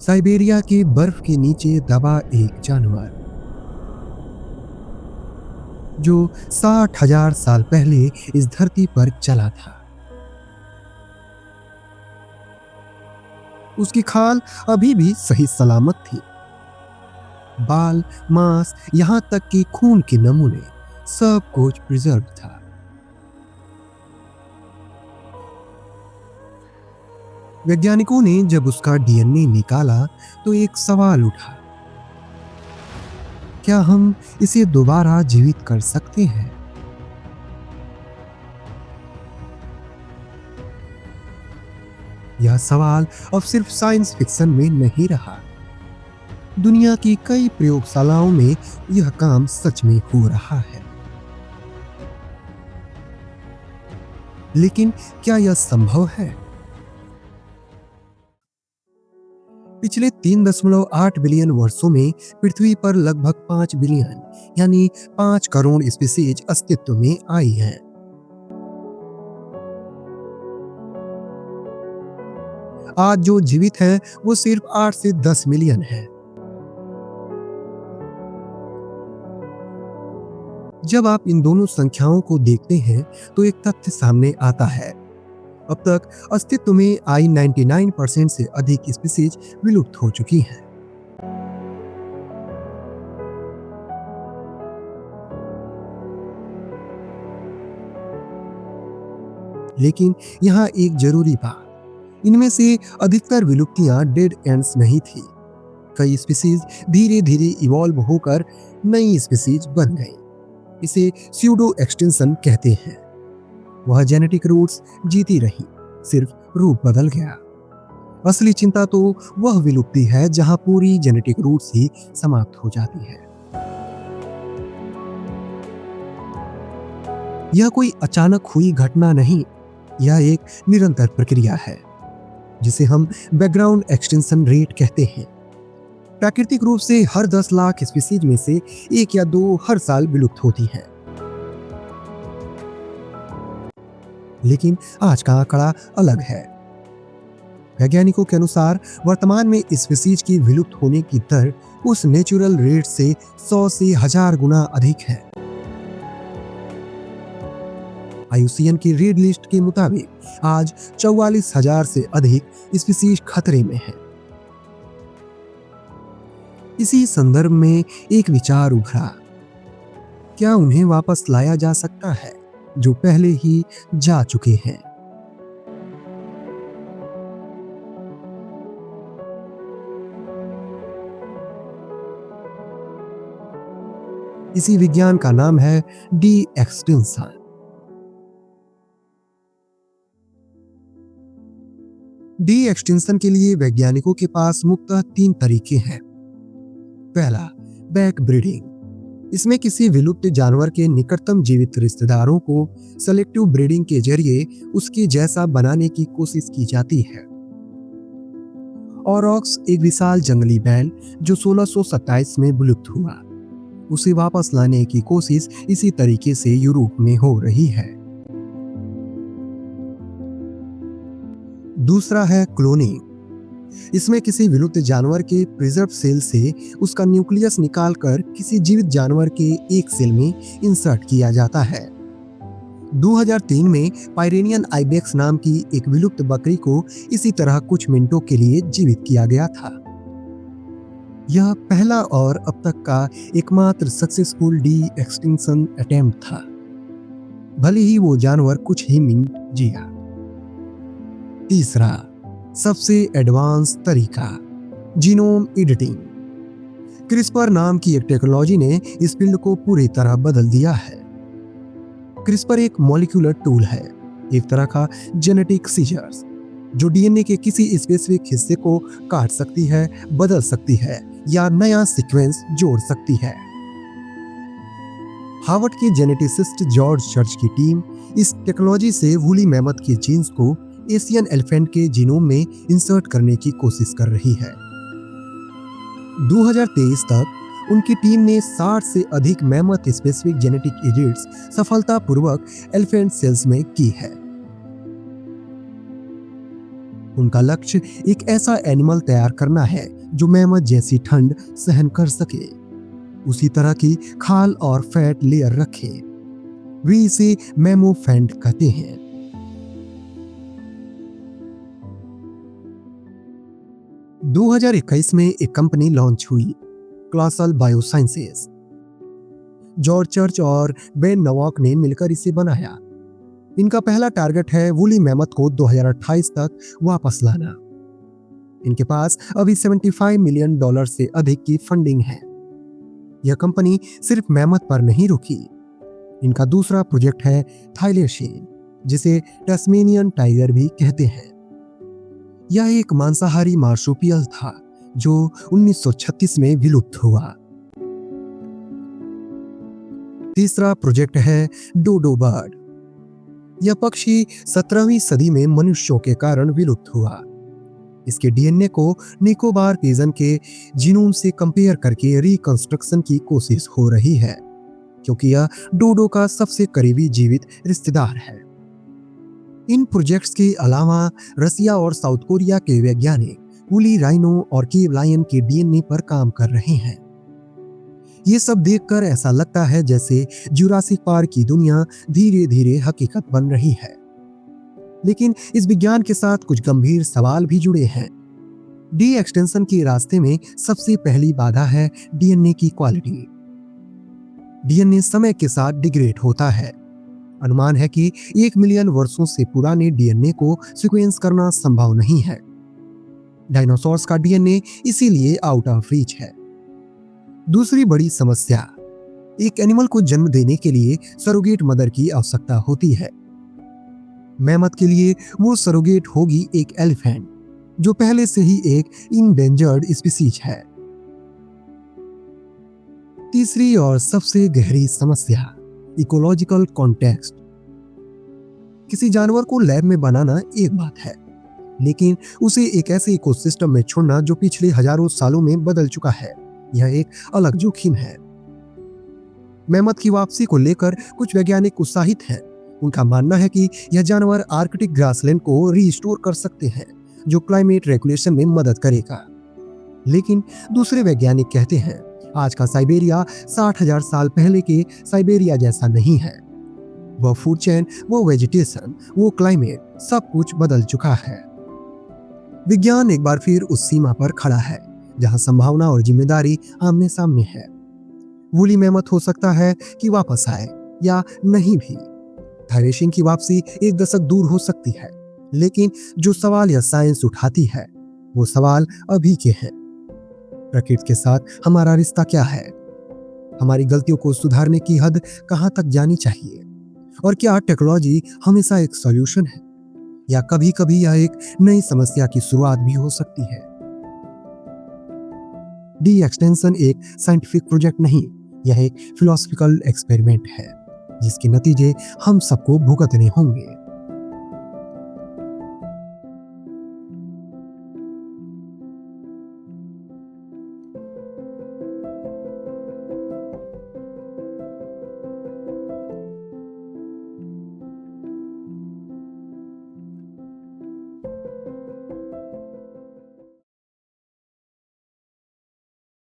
Siberia के बर्फ के नीचे दबा एक जानवर जो 60,000 साल पहले इस धरती पर चला था। उसकी खाल अभी भी सही सलामत थी। बाल, मांस, यहां तक कि खून के नमूने, सब कुछ प्रिजर्व था। वैज्ञानिकों ने जब उसका डीएनए निकाला तो एक सवाल उठा, क्या हम इसे दोबारा जीवित कर सकते हैं? यह सवाल अब सिर्फ साइंस फिक्शन में नहीं रहा। दुनिया की कई प्रयोगशालाओं में यह काम सच में हो रहा है। लेकिन क्या यह संभव है? पिछले 3.8 बिलियन वर्षों में पृथ्वी पर लगभग 5 बिलियन यानी 5 करोड़ स्पीशीज अस्तित्व में आई हैं। आज जो जीवित है वो सिर्फ 8 से 10 मिलियन है। जब आप इन दोनों संख्याओं को देखते हैं तो एक तथ्य सामने आता है। अब तक अस्तित्व में आई 99% से अधिक स्पीशीज विलुप्त हो चुकी हैं। लेकिन यहाँ एक जरूरी बात, इनमें से अधिकतर विलुप्तियां डेड एंड्स नहीं थी। कई स्पीशीज धीरे धीरे इवॉल्व होकर नई स्पीशीज बन गई। इसे स्यूडो एक्सटेंशन कहते हैं। वह जेनेटिक रूट्स जीती रही, सिर्फ रूप बदल गया। असली चिंता तो वह विलुप्ति है जहां पूरी जेनेटिक रूट्स ही समाप्त हो जाती है। यह कोई अचानक हुई घटना नहीं, यह एक निरंतर प्रक्रिया है जिसे हम बैकग्राउंड एक्सटेंशन रेट कहते हैं। प्राकृतिक रूप से हर 10 लाख स्पीशीज में से 1 या 2 हर साल विलुप्त होती हैं। लेकिन आज का आंकड़ा अलग है। वैज्ञानिकों के अनुसार वर्तमान में स्पीशीज की विलुप्त होने की दर उस नेचुरल रेट से 100 से 1000 गुना अधिक है। IUCN की रेड लिस्ट के मुताबिक आज 44,000 से अधिक स्पीशीज खतरे में है। इसी संदर्भ में एक विचार उभरा, क्या उन्हें वापस लाया जा सकता है जो पहले ही जा चुके हैं? इसी विज्ञान का नाम है डी एक्सटेंशन। डी एक्सटेंशन के लिए वैज्ञानिकों के पास मुख्यतः 3 तरीके हैं। पहला, बैक ब्रीडिंग। इसमें किसी विलुप्त जानवर के निकटतम जीवित रिश्तेदारों को सेलेक्टिव ब्रीडिंग के जरिए उसके जैसा बनाने की कोशिश की जाती है। ऑरॉक्स एक विशाल जंगली बैल जो 1627 में विलुप्त हुआ, उसे वापस लाने की कोशिश इसी तरीके से यूरोप में हो रही है। दूसरा है क्लोनिंग। इसमें किसी विलुप्त जानवर के प्रिजर्व सेल से उसका न्यूक्लियस निकालकर किसी जीवित जानवर के एक सेल में इंसर्ट किया जाता है। 2003 में पायरेनियन आइबेक्स नाम की एक विलुप्त बकरी को इसी तरह कुछ मिनटों के लिए जीवित किया गया था। यह पहला और अब तक का एकमात्र सक्सेसफुल डी एक्सटिंक्शन अटेम्प्ट था, भले ही वो जानवर कुछ ही मिनट जिया। तीसरा, सबसे एडवांस तरीका, जीनोम एडिटिंग। क्रिस्पर नाम की एक टेक्नोलॉजी ने इस फील्ड को पूरी तरह बदल दिया है। क्रिस्पर एक मॉलिक्यूलर टूल है, एक तरह का जेनेटिक सीजर्स, जो डीएनए के किसी स्पेसिफिक हिस्से को काट सकती है, बदल सकती है या नया सीक्वेंस जोड़ सकती है। हार्वर्ड के जेनेटिसिस्ट जॉर्ज चर्च की टीम इस टेक्नोलॉजी से वूली मैमथ के जीन्स को एशियन एलिफेंट के जीनोम में इंसर्ट करने की कोशिश कर रही है। 2023 तक उनकी टीम ने 60 से अधिक मैमथ स्पेसिफिक जेनेटिक एडिट्स सफलतापूर्वक एलिफेंट सेल्स में की है। उनका लक्ष्य एक ऐसा एनिमल तैयार करना है जो मैमथ जैसी ठंड सहन कर सके, उसी तरह की खाल और फैट लेयर रखे। वे इसे मैमोफेंट कहते हैं। – 2021 में एक कंपनी लॉन्च हुई, क्लासल बायोसाइंसेस। जॉर्ज चर्च और बेन नवाक ने मिलकर इसे बनाया। इनका पहला टारगेट है वूली मैमथ को 2028 तक वापस लाना। इनके पास अभी $75 मिलियन से अधिक की फंडिंग है। यह कंपनी सिर्फ मैमथ पर नहीं रुकी। इनका दूसरा प्रोजेक्ट है थाईलेशियन, जिसे टस्मेनियन टाइगर भी कहते हैं। यह एक मांसाहारी मार्सुपियल था जो 1936 में विलुप्त हुआ। तीसरा प्रोजेक्ट है डोडो बर्ड। यह पक्षी 17वीं सदी में मनुष्यों के कारण विलुप्त हुआ। इसके डीएनए को निकोबार पिजन के जीनोम से कंपेयर करके रिकंस्ट्रक्शन की कोशिश हो रही है, क्योंकि यह डोडो का सबसे करीबी जीवित रिश्तेदार है। इन प्रोजेक्ट्स के अलावा रसिया और साउथ कोरिया के वैज्ञानिक वूली राइनो और केव लायन के डीएनए पर काम कर रहे हैं। ये सब देखकर ऐसा लगता है जैसे जुरासिक पार्क की दुनिया धीरे धीरे हकीकत बन रही है। लेकिन इस विज्ञान के साथ कुछ गंभीर सवाल भी जुड़े हैं। डी एक्सटेंशन के रास्ते में सबसे पहली बाधा है डीएनए की क्वालिटी। डीएनए समय के साथ डिग्रेड होता है। अनुमान है कि 1 मिलियन वर्षों से पुराने डीएनए को सीक्वेंस करना संभव नहीं है। डायनासोर्स का डीएनए इसीलिए आउट ऑफ रीच है। दूसरी बड़ी समस्या, एक एनिमल को जन्म देने के लिए सरोगेट मदर की आवश्यकता होती है। मैमथ के लिए वो सरोगेट होगी एक एलिफेंट, जो पहले से ही एक इंडेंजर्ड स्पीसीज है। तीसरी और सबसे गहरी समस्या, इकोलॉजिकल कॉन्टेक्स्ट। किसी जानवर को लैब में बनाना एक बात है, लेकिन उसे एक ऐसे इकोसिस्टम में छोड़ना जो पिछले हजारों सालों में बदल चुका है, यह एक अलग जोखिम है। मैमथ की वापसी को लेकर कुछ वैज्ञानिक उत्साहित हैं। उनका मानना है कि यह जानवर आर्कटिक ग्रासलैंड को रीस्टोर कर सकते हैं, जो क्लाइमेट रेगुलेशन में मदद करेगा। लेकिन दूसरे वैज्ञानिक कहते हैं, आज का साइबेरिया 60,000 साल पहले के साइबेरिया जैसा नहीं है। वो फूड चेन, वो वेजिटेशन, वो क्लाइमेट, सब कुछ बदल चुका है। विज्ञान एक बार फिर उस सीमा पर खड़ा है जहां संभावना और जिम्मेदारी आमने सामने है। वूली मैमथ हो सकता है कि वापस आए या नहीं भी। थाईलेशियन की वापसी एक दशक दूर हो सकती है, लेकिन जो सवाल यह साइंस उठाती है वो सवाल अभी के हैं। प्रकृति के साथ हमारा रिश्ता क्या है? हमारी गलतियों को सुधारने की हद कहां तक जानी चाहिए? और क्या टेक्नोलॉजी हमेशा एक सॉल्यूशन है, या कभी कभी यह एक नई समस्या की शुरुआत भी हो सकती है? डी एक्सटेंशन एक साइंटिफिक प्रोजेक्ट नहीं, यह एक फिलोसॉफिकल एक्सपेरिमेंट है जिसके नतीजे हम सबको भुगतने होंगे।